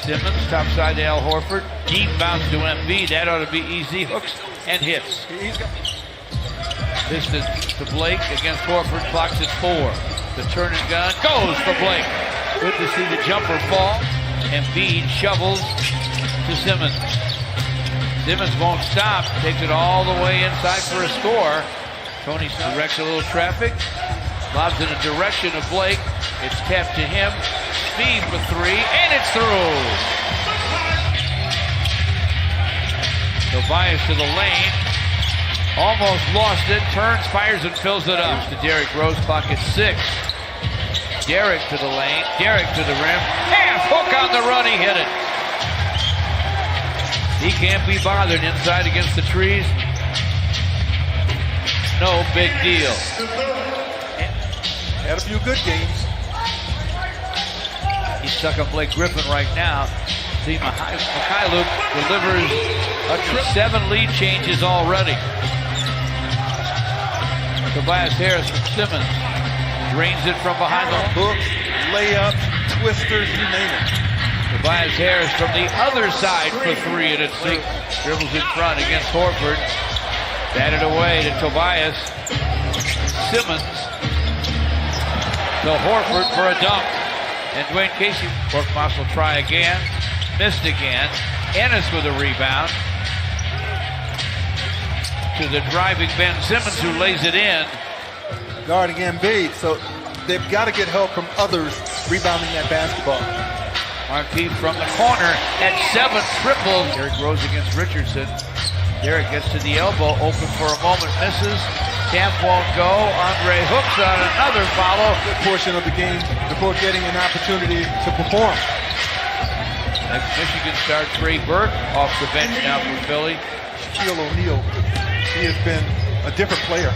Simmons, top side to Al Horford. Deep bounce to Embiid. That ought to be easy. Hooks and hits. Pistons to Blake against Horford. Clock's at 4. The turn and gun goes for Blake. Good to see the jumper fall. Embiid shovels to Simmons. Simmons won't stop. Takes it all the way inside for a score. Tony directs a little traffic. Lobs in the direction of Blake. It's tapped to him. Speed for 3, and it's through. Tobias to the lane. Almost lost it. Turns, fires, and fills it up. Here's to Derrick Rose. Clock at 6. Derrick to the lane. Derrick to the rim. Half hook on the run. He hit it. He can't be bothered inside against the trees. No big deal. Had a few good games. He's stuck on Blake Griffin right now. See, Mikhailuk delivers a trip. 7 lead changes already. Tobias Harris from Simmons. Drains it from behind the hooks, layups, twisters, you name it. Tobias Harris from the other side for 3, and it's dribbles in front against Horford. Batted away to Tobias. Simmons to Horford for a dunk. And Dwayne Casey, Korkmaz will try again. Missed again. Ennis with a rebound. To the driving Ben Simmons, who lays it in. Guarding Embiid, so they've got to get help from others rebounding that basketball. Markieff from the corner at 7, triple. Derrick Rose against Richardson. Derrick gets to the elbow, open for a moment, misses. Camp won't go. Andre hooks on another follow. Good portion of the game before getting an opportunity to perform. Next Michigan star Trey Burke off the bench now for Philly. Shaquille O'Neal, he has been a different player.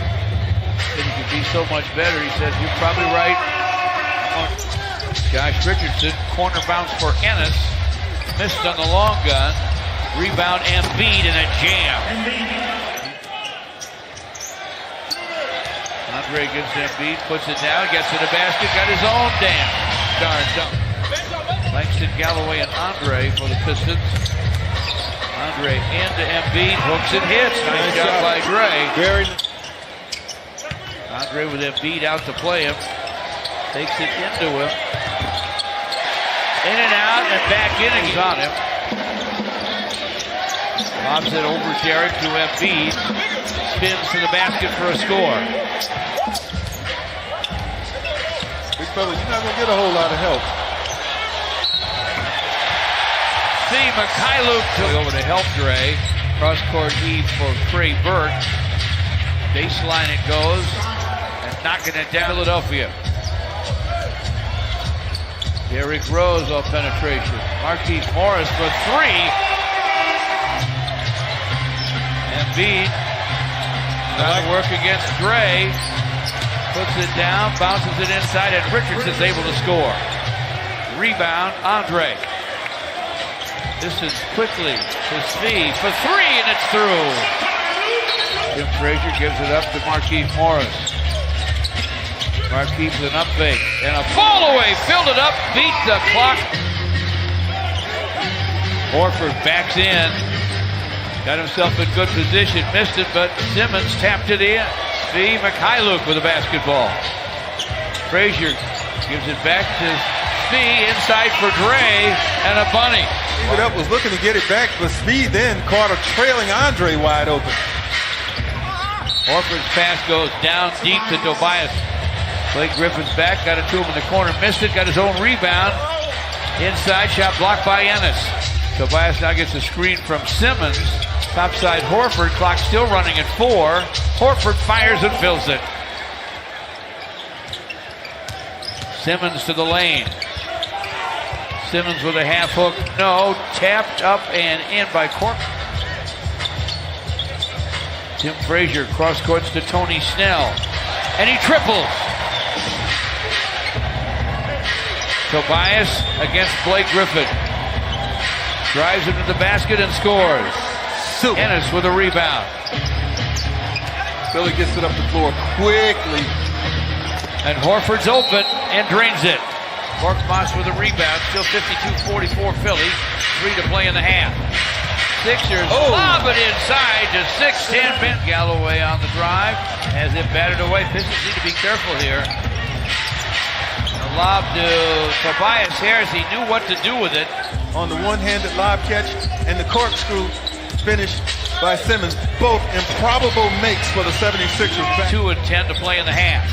He could be so much better. He says, you're probably right. Josh Richardson, corner bounce for Ennis. Missed on the long gun. Rebound Embiid and a jam. Andre gives Embiid, puts it down, gets to the basket, got his own darn dunk. Langston Galloway and Andre for the Pistons. Andre into Embiid, hooks and hits. Nice shot by Gray. Andre with Embiid out to play him. Takes it into him. In and out and back in, and he's on him. Lobs it over Derrick to Embiid. Spins to the basket for a score. Big fella, you're not going to get a whole lot of help. See Mikhailuk over to help Dre. Cross-court heave for Trey Burke. Baseline it goes. And knocking it down Philadelphia. Derrick Rose off penetration. Markieff Morris for 3. Embiid trying to work against Dre. Puts it down, bounces it inside, and Richardson's able to score. Rebound, Andre. This is quickly to Steve for 3, and it's through. Jim Frazier gives it up to Markieff Morris. Markieff with an up fake and a fall away, filled it up, beat the clock. Horford backs in, got himself in good position, missed it, but Simmons tapped it in. See Mikhailuk with a basketball. Frazier gives it back to Spee, inside for Dre, and a bunny. Steve up was looking to get it back, but Spee then caught a trailing Andre wide open. Horford's pass goes down deep to Tobias. Blake Griffin's back, got it to him in the corner, missed it, got his own rebound. Inside, shot blocked by Ennis. Tobias now gets a screen from Simmons. Topside Horford, clock still running at 4. Horford fires and fills it. Simmons to the lane. Simmons with a half hook, no, tapped up and in by Cork. Tim Frazier cross courts to Tony Snell, and he triples. Tobias against Blake Griffin. Drives into the basket and scores. Ennis with a rebound. Philly gets it up the floor quickly. And Horford's open and drains it. Korkmaz with a rebound. Still 52-44 Philly. 3 to play in the half. Sixers lob it inside to 6'10" Ben Galloway on the drive as it batted away. Pistons need to be careful here. A lob to Tobias Harris. He knew what to do with it. On the one-handed lob catch and the corkscrew finish by Simmons. Both improbable makes for the 76ers. 2 and 10 to play in the half.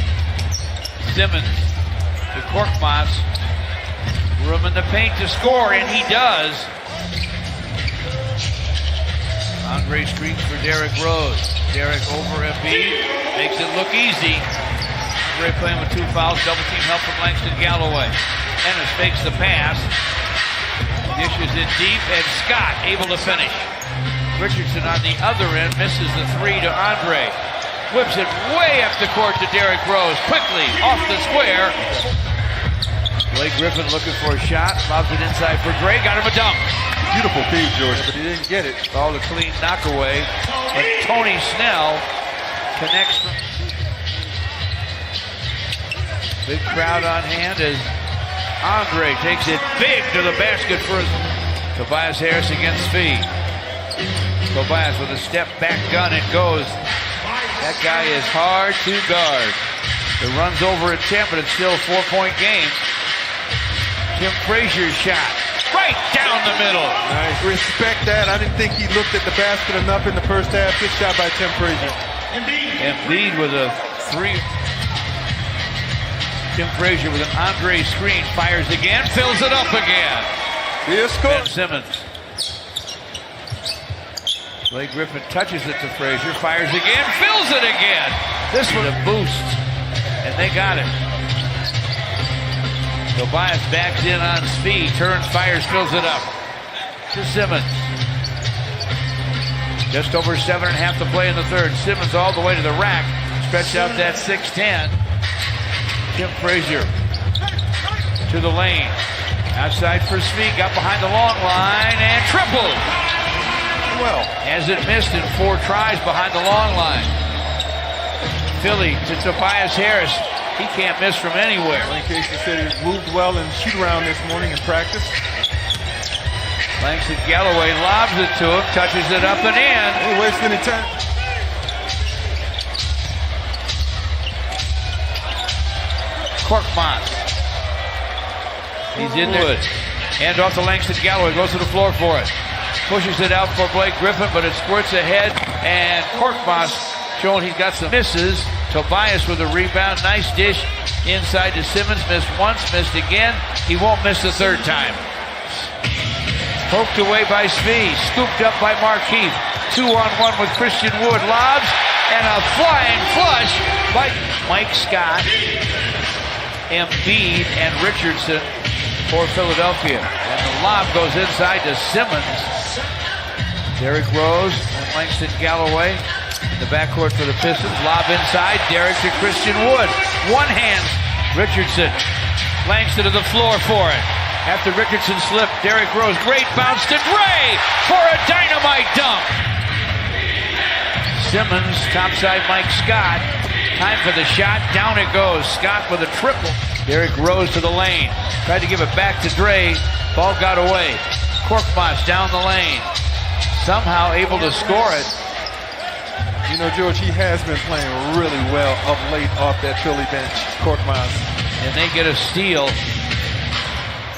Simmons to Korkmaz. Room in the paint to score, and he does. Andre screens for Derrick Rose. Derrick over Embiid. Makes it look easy. Andre playing with 2 fouls. Double team help from Langston Galloway. Ennis fakes the pass. Dishes it deep, and Scott able to finish. Richardson on the other end misses the 3 to Andre. Whips it way up the court to Derrick Rose. Quickly off the square. Blake Griffin looking for a shot. Lobs it inside for Gray. Got him a dunk. Beautiful feed, George, but he didn't get it. All a clean knockaway. But Tony Snell connects. Big crowd on hand as Andre takes it big to the basket for Tobias Harris against Fee. Tobias with a step back gun. It goes. That guy is hard to guard. It runs over at 10, but it's still a 4-point game. Tim Frazier's shot. Right down the middle. Nice. Respect that. I didn't think he looked at the basket enough in the first half. Good shot by Tim Frazier. Embiid with a 3. Tim Frazier with an Andre screen. Fires again. Fills it up again. Here's score. Ben Simmons. Blake Griffin touches it to Frazier. Fires again. Fills it again. This was a boost. And they got it. Tobias backs in on speed. Turns, fires, fills it up. To Simmons. Just over 7.5 to play in the third. Simmons all the way to the rack. Stretch out that 6'10". Tim Frazier to the lane. Outside for Speed. Got behind the long line and tripled. Well, as it missed in 4 tries behind the long line. Philly to Tobias Harris. He can't miss from anywhere. In case you said he moved well in shoot around this morning in practice. Langston Galloway lobs it to him, touches it up and in. Don't waste any time. Korkmaz. He's in there. Hand off to Langston Galloway, goes to the floor for it. Pushes it out for Blake Griffin, but it squirts ahead, and Korkmaz showing he's got some misses. Tobias with a rebound, nice dish inside to Simmons, missed once, missed again. He won't miss the third time. Poked away by Svee, scooped up by Markeith. 2-on-1 with Christian Wood, lobs, and a flying flush by Mike Scott, Embiid, and Richardson for Philadelphia. And the lob goes inside to Simmons. Derrick Rose and Langston Galloway in the backcourt for the Pistons. Lob inside, Derrick to Christian Wood. One hand, Richardson. Langston to the floor for it. After Richardson slipped, Derrick Rose, great bounce to Gray for a dynamite dunk. Simmons, topside Mike Scott. Time for the shot, down it goes. Scott with a triple. Derrick Rose to the lane. Tried to give it back to Dre. Ball got away. Korkmaz down the lane. Somehow able to score it. You know, George, he has been playing really well of late off that Philly bench, Korkmaz. And they get a steal.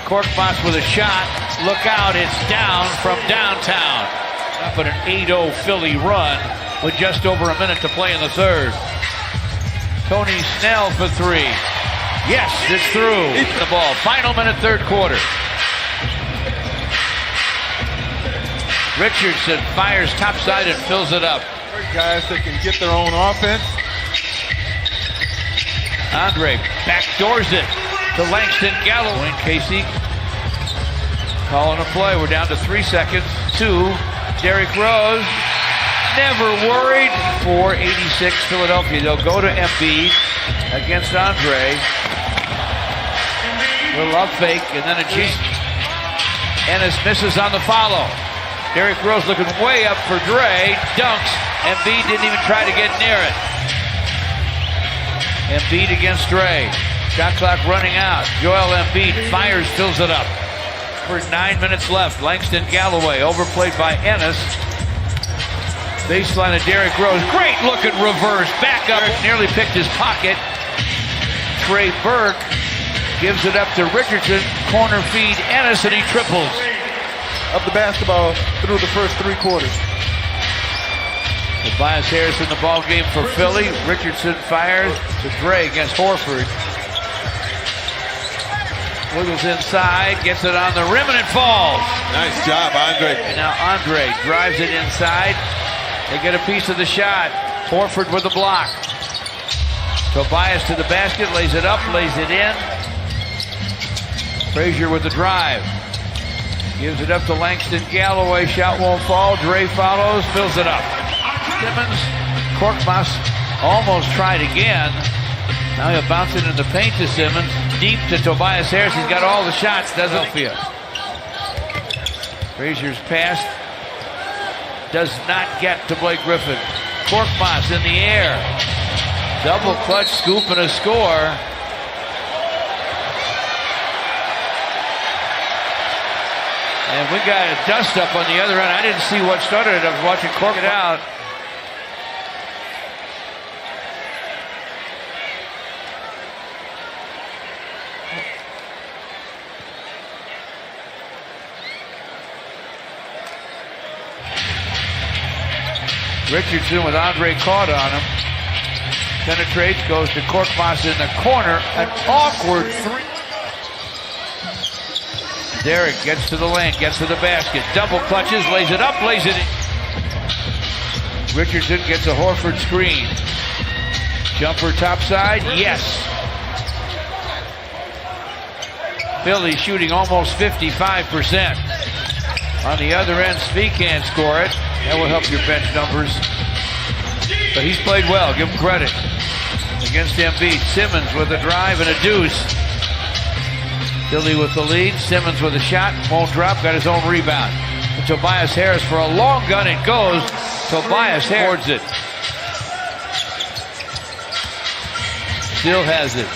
Korkmaz with a shot. Look out, it's down from downtown. Up at an 8-0 Philly run with just over a minute to play in the third. Tony Snell for 3. Yes, it's through. The ball. Final minute, third quarter. Richardson fires topside and fills it up. Guys that can get their own offense. Andre backdoors it to Langston Galloway. Casey calling a play. We're down to 3 seconds. 2. Derrick Rose. Never worried. 4:86 Philadelphia. They'll go to Embiid against Andre. Little up fake and then a cheat. Ennis misses on the follow. Derrick Rose looking way up for Dre. Dunks. Embiid didn't even try to get near it. Embiid against Dre. Shot clock running out. Joel Embiid fires, fills it up. For 9 minutes left. Langston Galloway overplayed by Ennis. Baseline of Derrick Rose. Great looking reverse. Back up. Nearly picked his pocket. Trey Burke gives it up to Richardson. Corner feed Ennis, and he triples. Of the basketball through the first 3 quarters. Tobias Harris in the ball game for Philly. Richardson fires to Dre against Horford. Wiggles inside, gets it on the rim, and it falls. Nice job, Andre. And now Andre drives it inside. They get a piece of the shot. Horford with the block. Tobias to the basket, lays it up, lays it in. Frazier with the drive. Gives it up to Langston Galloway. Shot won't fall. Dre follows, fills it up. Simmons, Korkmaz almost tried again. Now he'll bounce it in the paint to Simmons. Deep to Tobias Harris. He's got all the shots, doesn't feel. Frazier's pass does not get to Blake Griffin. Korkmaz in the air. Double clutch scoop and a score. And we got a dust up on the other end. I didn't see what started it. I was watching Cork it out. Richardson with Andre caught on him. Penetrates, goes to Korkmaz in the corner. An awkward 3. Derrick gets to the lane, gets to the basket. Double clutches, lays it up, lays it in. Richardson gets a Horford screen. Jumper topside, yes. Philly shooting almost 55%. On the other end, Svi can't score it. That will help your bench numbers. But he's played well, give him credit. Against Embiid, Simmons with a drive and a deuce. Philly with the lead, Simmons with a shot, won't drop, got his own rebound. And Tobias Harris for a long gun, it goes. Tobias Harris it. Still has it.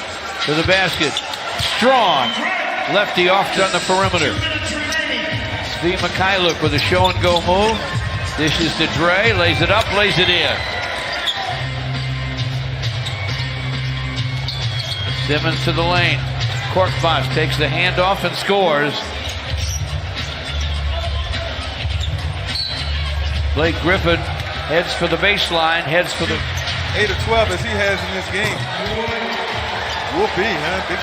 To the basket. Strong. Lefty off on the perimeter. Svi Mykhailiuk with a show and go move. Dishes to Dre, lays it up, lays it in. Simmons to the lane. Korkmaz takes the handoff and scores. Blake Griffin heads for the baseline, heads for the 8 of 12 as he has in this game. Will be, huh? Big